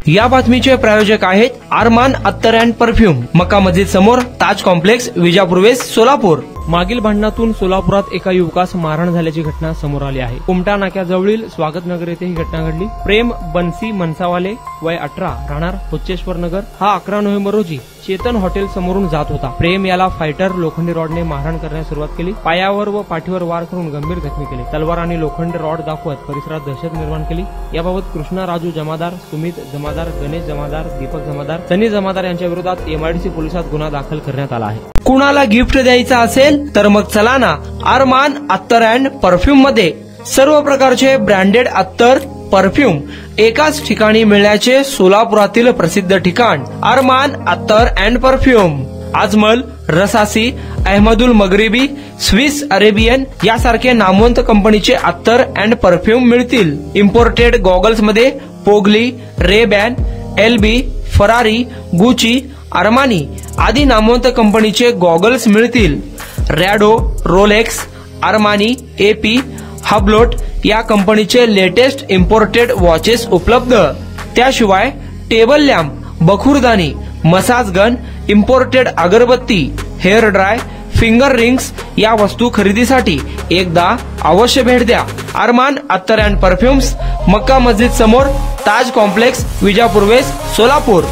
या बातमीचे प्रायोजक आहेत अरमान अत्तर अँड परफ्यूम, मक्का मस्जिद समोर, ताज कॉम्प्लेक्स, विजापूर वेस्ट, सोलापूर। मागील भांडणातून सोलापुरात एका युवकास मारहाण झाल्याची घटना समोर आली आहे। कुमटा नाक्याजवळील स्वागत नगर येथे ही घटना घडली। प्रेम बनसी मनसावाले, वय 18, राहणार होचेश्वर नगर, हा 11 नोव्हेंबर रोजी चेतन हॉटेल समोरून जात होता। प्रेम याला फायटर लोखंडी रॉडने मारहाण करण्यास सुरुवात केली। पायावर व पाठीवर वार करून गंभीर जखमी केले। तलवार आणि लोखंडी रॉड दाखवत परिसरात दहशत निर्माण केली। याबाबत कृष्णा राजू जमादार, सुमित जमादार, गणेश जमादार, दीपक जमादार, सनी जमादार यांच्या विरोधात एमआयडीसी पोलिसात गुन्हा दाखल करण्यात आला आहे। कुणाला गिफ्ट द्यायचा असेल तर मग चला ना अरमान अत्तर अँड परफ्यूम मध्ये। सर्व प्रकारचे ब्रँडेड अत्तर परफ्यूम एकाच ठिकाणी मिळण्याचे सोलापुरातील प्रसिद्ध ठिकाण Arman Attar and perfume. Ajmal, Rasasi, Ahmed Al Maghribi, Swiss Arabian यासारखे नामवंत कंपनीचे अत्तर अँड परफ्यूम मिळतील। इम्पोर्टेड गॉगल्स मध्ये पोगली, Ray Ban, LB, Ferrari, Gucci, Armani आदी नामवंत कंपनीचे गॉगल्स मिळतील। Rado, Rolex, Armani, AP, Hublot या कंपनीचे लेटेस्ट इम्पोर्टेड वॉचेस उपलब्ध। त्याशिवाय टेबल लॅम्प, बखुरदानी, मसाज गन, इम्पोर्टेड अगरबत्ती, हेअर ड्राय, फिंगर रिंग्स या वस्तू खरेदीसाठी एकदा अवश्य भेट द्या। अरमान अत्तर अँड परफ्यूम्स, मक्का मस्जिद समोर, ताज कॉम्प्लेक्स, विजापूर वेस्ट, सोलापूर।